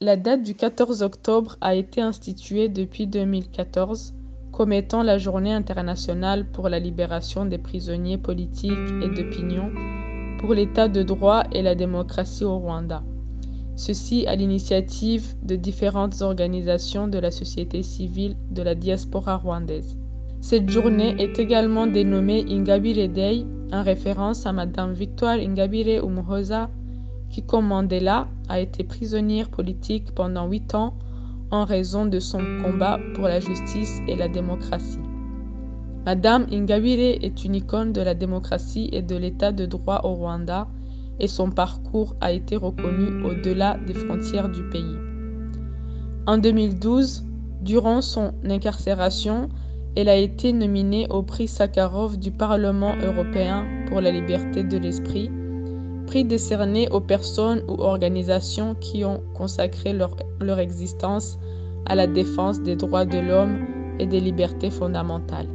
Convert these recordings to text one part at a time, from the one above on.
La date du 14 octobre a été instituée depuis 2014 comme étant la Journée internationale pour la libération des prisonniers politiques et d'opinion, pour l'état de droit et la démocratie au Rwanda. Ceci à l'initiative de différentes organisations de la société civile de la diaspora rwandaise. Cette journée est également dénommée Ingabire Day, en référence à Madame Victoire Ingabire Umuhoza, qui, comme Mandela, a été prisonnière politique pendant 8 ans en raison de son combat pour la justice et la démocratie. Madame Ingabire est une icône de la démocratie et de l'état de droit au Rwanda, et son parcours a été reconnu au-delà des frontières du pays. En 2012, durant son incarcération, elle a été nominée au prix Sakharov du Parlement européen pour la liberté de l'esprit, prix décerné aux personnes ou organisations qui ont consacré leur existence à la défense des droits de l'homme et des libertés fondamentales.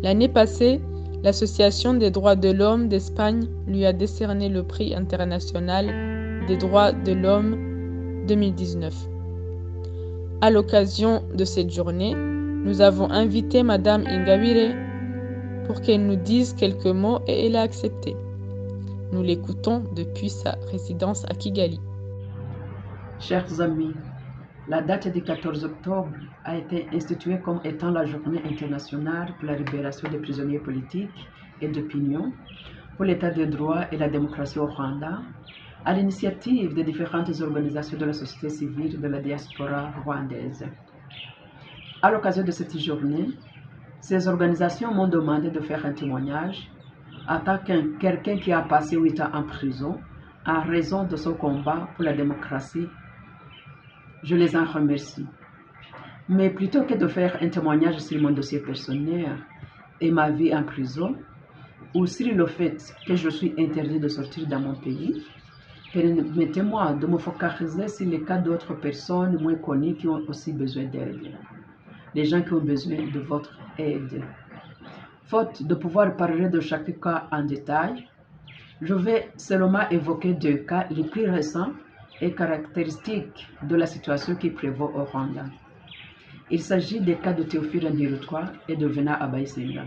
L'année passée, l'Association des droits de l'homme d'Espagne lui a décerné le prix international des droits de l'homme 2019. À l'occasion de cette journée, nous avons invité Madame Ingabire pour qu'elle nous dise quelques mots et elle a accepté. Nous l'écoutons depuis sa résidence à Kigali. Chers amis, la date du 14 octobre a été instituée comme étant la Journée internationale pour la libération des prisonniers politiques et d'opinion, pour l'état de droit et la démocratie au Rwanda, à l'initiative de différentes organisations de la société civile de la diaspora rwandaise. À l'occasion de cette journée, ces organisations m'ont demandé de faire un témoignage en tant que quelqu'un qui a passé 8 ans en prison en raison de son combat pour la démocratie. Je les en remercie. Mais plutôt que de faire un témoignage sur mon dossier personnel et ma vie en prison, ou sur le fait que je suis interdit de sortir dans mon pays, permettez-moi de me focaliser sur les cas d'autres personnes moins connues qui ont aussi besoin d'aide. Les gens qui ont besoin de votre aide. Faute de pouvoir parler de chaque cas en détail, je vais seulement évoquer 2 cas les plus récents et caractéristiques de la situation qui prévaut au Rwanda. Il s'agit des cas de Théophile Ndirutwa et de Venant Abayisenga.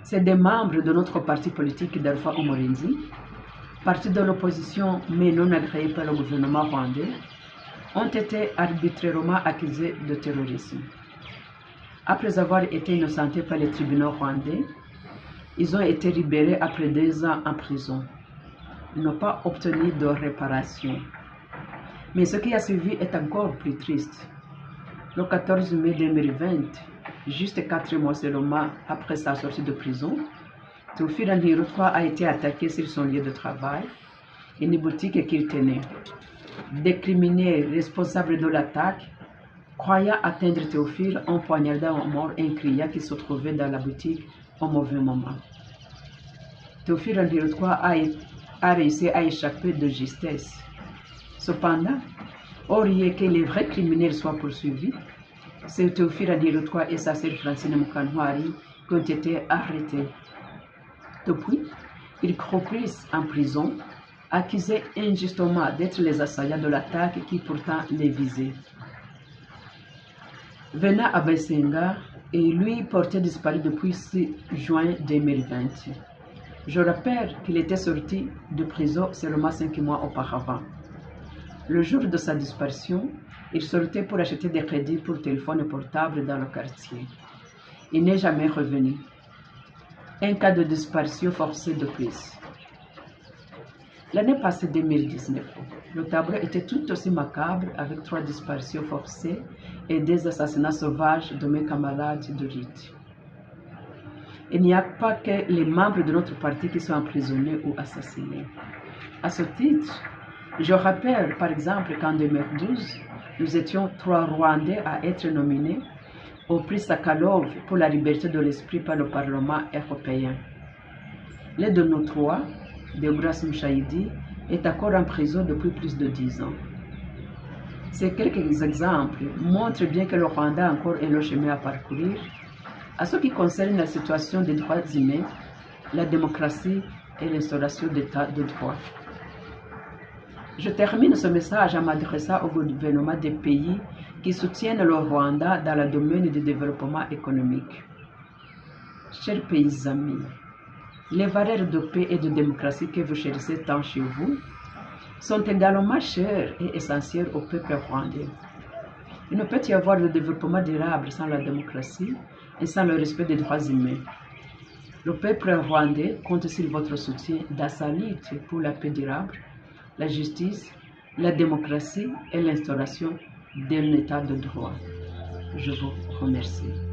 C'est des membres de notre parti politique d'Alpha Umurinzi, parti de l'opposition mais non agréé par le gouvernement rwandais, ont été arbitrairement accusés de terrorisme. Après avoir été innocentés par les tribunaux rwandais, ils ont été libérés après 2 ans en prison. Ils n'ont pas obtenu de réparation. Mais ce qui a suivi est encore plus triste. Le 14 mai 2020, juste 4 mois seulement après sa sortie de prison, Théophile Ndirutwa a été attaqué sur son lieu de travail, une boutique qu'il tenait. Des criminels responsables de l'attaque, croyant atteindre Théophile, ont poignardé à mort un client qui se trouvait dans la boutique au mauvais moment. Théophile Ndirutwa a réussi à échapper de justesse. Cependant, au lieu que les vrais criminels soient poursuivis, c'est Théophile Ndirutwa et sa sœur Francine Mukantwari qui ont été arrêtés. Depuis, ils croupissent en prison, accusés injustement d'être les assaillants de l'attaque qui pourtant les visait. Venant Abayisenga est lui porté disparu depuis 6 juin 2020. Je rappelle qu'il était sorti de prison seulement 5 mois auparavant. Le jour de sa disparition, il sortait pour acheter des crédits pour téléphone portable dans le quartier. Il n'est jamais revenu. Un cas de disparition forcée de plus. L'année passée 2019, le tableau était tout aussi macabre avec 3 disparitions forcées et des assassinats sauvages de mes camarades de lutte. Il n'y a pas que les membres de notre parti qui sont emprisonnés ou assassinés. À ce titre, je rappelle par exemple qu'en 2012, nous étions 3 Rwandais à être nominés au prix Sakharov pour la liberté de l'esprit par le Parlement européen. L'un de nous 3, Deograce Mushayidi, est encore en prison depuis plus de 10 ans. Ces quelques exemples montrent bien que le Rwanda a encore un long chemin à parcourir à ce qui concerne la situation des droits humains, la démocratie et l'instauration d'état de droit. Je termine ce message en m'adressant au gouvernement des pays qui soutiennent le Rwanda dans le domaine du développement économique. Chers pays amis, les valeurs de paix et de démocratie que vous chérissez tant chez vous sont également chères et essentielles au peuple rwandais. Il ne peut y avoir de développement durable sans la démocratie et sans le respect des droits humains. Le peuple rwandais compte sur votre soutien dans sa lutte pour la paix durable, la justice, la démocratie et l'instauration d'un état de droit. Je vous remercie.